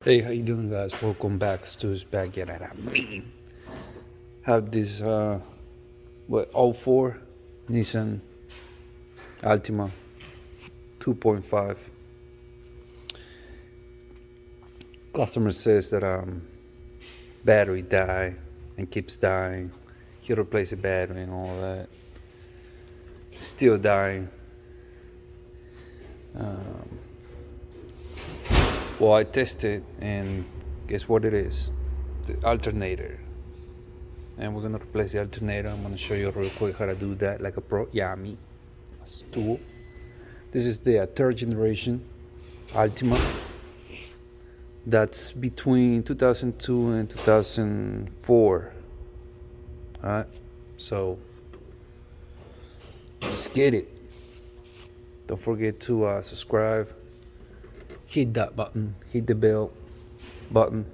Hey, how you doing, guys? Welcome back. Stu's back yet at me. Have this '04 Nissan Altima 2.5. Customer says that battery die and keeps dying. He replaced the battery and all that. Still dying. Well, I tested and guess what it is? The alternator. And we're gonna replace the alternator. I'm gonna show you real quick how to do that like a pro. Yeah, me. Stu. This is the third generation Altima. That's between 2002 and 2004. Alright, so let's get it. Don't forget to subscribe. Hit that button. Hit the bell button.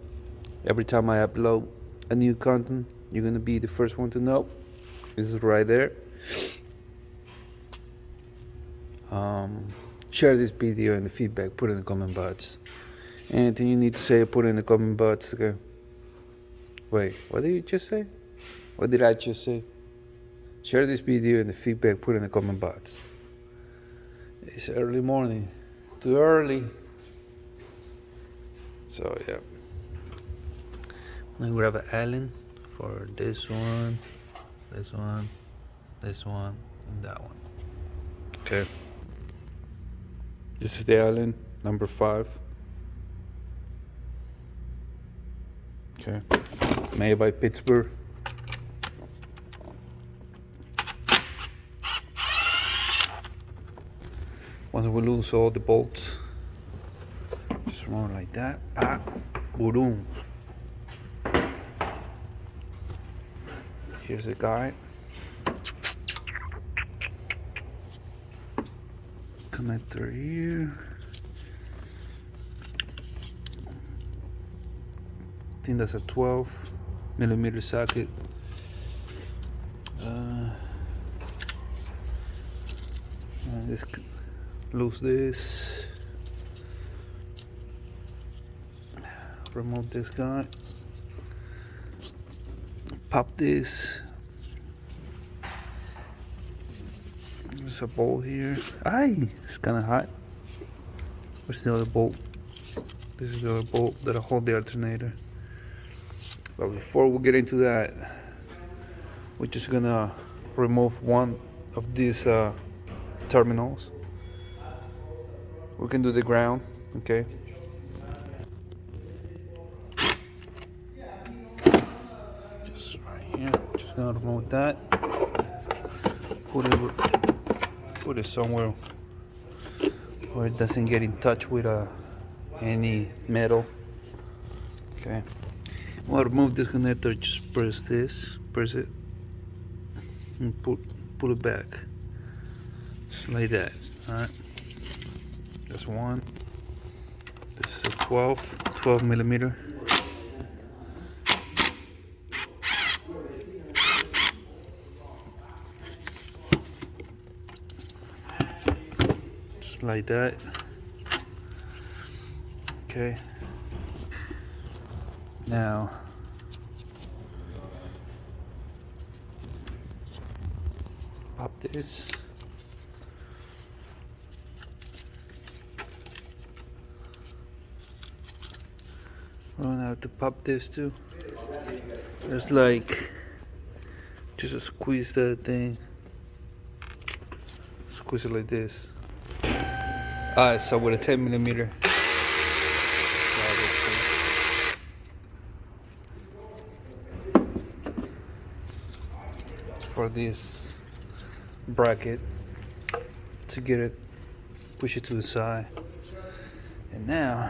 Every time I upload a new content, you're gonna be the first one to know. This is right there. Share this video and the feedback. Put it in the comment box. Anything you need to say, put it in the comment box. Okay. Wait, what did you just say? What did I just say? Share this video and the feedback. Put it in the comment box. It's early morning. Too early. So yeah. I'm gonna grab an Allen for this one, this one, this one, and that one. Okay. This is the Allen number 5. Okay. Made by Pittsburgh. Once we lose all the bolts, just run like that. Ah, boom. Here's the guide. Connector here. I think that's a 12 millimeter socket. Just lose this. Remove this guy. Pop this. There's a bolt here. Aye, it's kind of hot. Where's the other bolt? This is the other bolt that'll hold the alternator. But before we get into that, we're just gonna remove one of these terminals. We can do the ground, okay? Just right here. Just gonna remove that. Put it somewhere where it doesn't get in touch with any metal. Okay. Well, remove this connector. Just press it, and pull it back, just like that. All right. That's one. This is a 12 millimeter. Just like that. Okay. Now, pop this. We're gonna have to pop this too. Just like, just squeeze that thing. Squeeze it like this. Alright, so with a 10 millimeter. For this bracket to get it, push it to the side, and now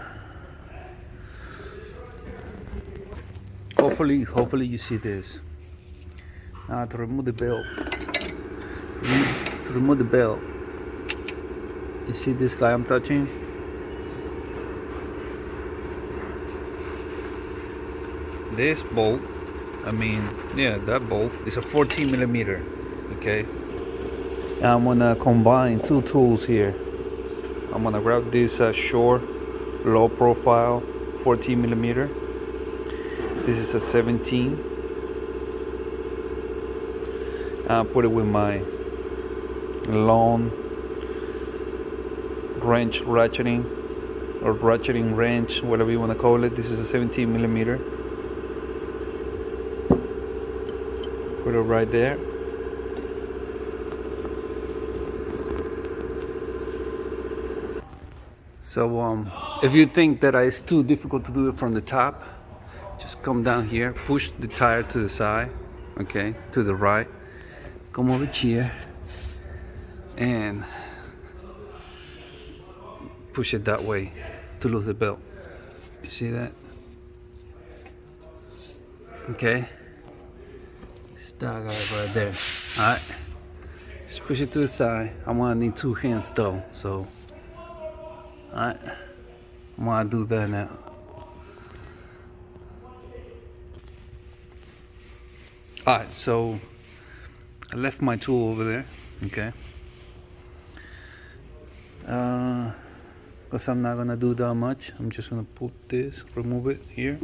hopefully you see this. Now to remove the belt, you see this guy I'm touching? This bolt, that bolt is a 14 millimeter. Okay. And I'm gonna combine two tools here. I'm gonna grab this short, low profile 14 millimeter. This is a 17. I'll put it with my long wrench ratcheting, or ratcheting wrench, whatever you want to call it. This is a 17 millimeter. Put it right there. So if you think that it's too difficult to do it from the top, just come down here, push the tire to the side, okay, to the right, come over here and push it that way to lose the belt. You see that? Okay, it's that guy right there. All right, just push it to the side. I'm gonna need 2 hands though, so alright, I'm gonna do that now. Alright, so I left my tool over there, okay? Because I'm not gonna do that much, I'm just gonna put this, remove it here.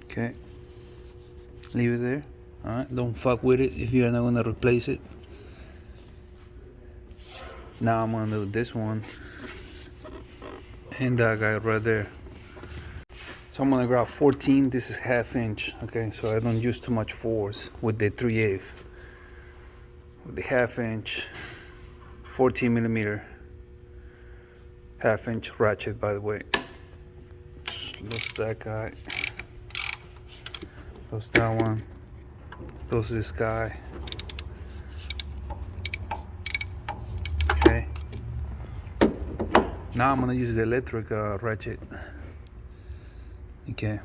Okay, leave it there. Alright, don't fuck with it if you're not gonna replace it. Now I'm gonna do this one and that guy right there. So I'm gonna grab 14. This is 1/2 inch, okay, so I don't use too much force with the 3/8. With the 1/2 inch, 14 millimeter, 1/2 inch ratchet, by the way. Just lose that guy, lose that one, lose this guy. Okay, now I'm gonna use the electric ratchet. Okay.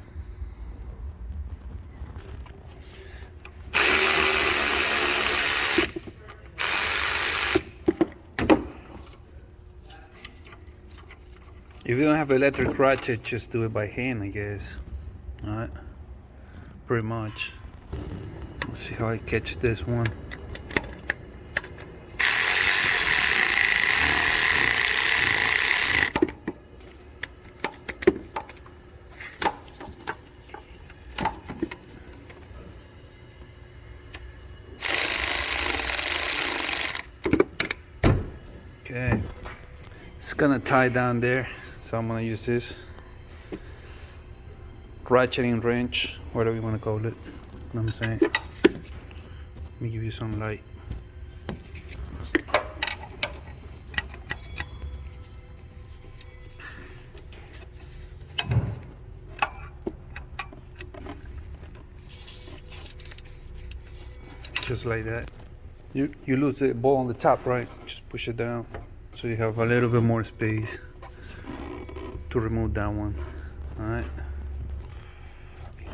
If you don't have electric ratchet, just do it by hand, I guess. Alright, pretty much. Let's see how I catch this one. Okay, it's gonna tie down there, so I'm gonna use this ratcheting wrench, whatever you want to call it. You know what I'm saying? Let me give you some light. Just like that. You lose the ball on the top, right? Just push it down so you have a little bit more space to remove that one. Alright,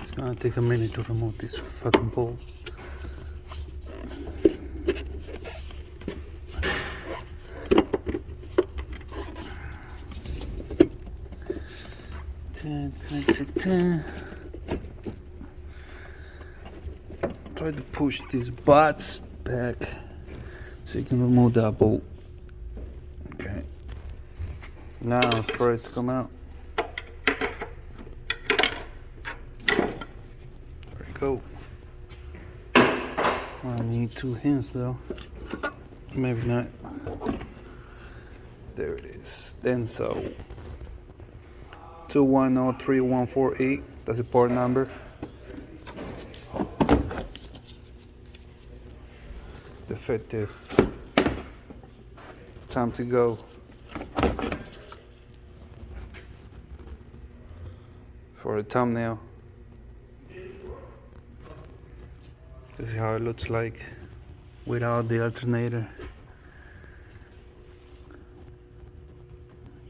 it's gonna take a minute to remove this fucking ball. Try to push these butts back so you can remove that bolt. Okay, now it's for it to come out. There we go. I need 2 hands though. Maybe not. There it is. Then so 2103148. That's the part number. Defective. Time to go. For a thumbnail. This is how it looks like without the alternator.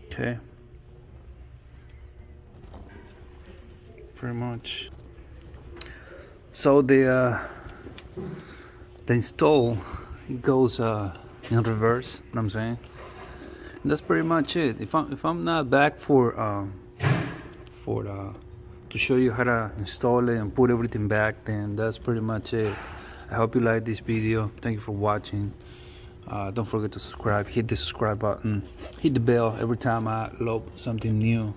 Okay. Pretty much. So the install, it goes in reverse, you know what I'm saying? And that's pretty much it. If I'm not back to show you how to install it and put everything back, then that's pretty much it. I hope you like this video. Thank you for watching. Don't forget to subscribe. Hit the subscribe button. Hit the bell every time I upload something new.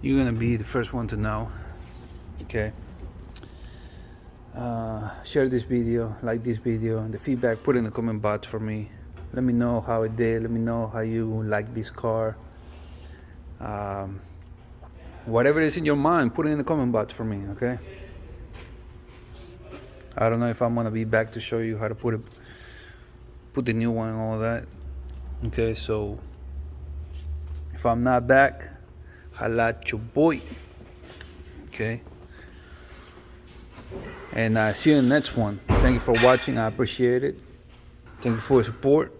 you're gonna be the first one to know. Okay. Share this video, like this video, the feedback, put in the comment box for me. Let me know how it did. Let me know how you like this car. Whatever is in your mind, put it in the comment box for me, okay? I don't know if I'm gonna be back to show you how to put the new one and all that. Okay, so if I'm not back, holla at your boy. Okay. And see you in the next one. Thank you for watching. I appreciate it. Thank you for your support.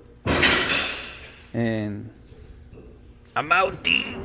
And I'm out, D.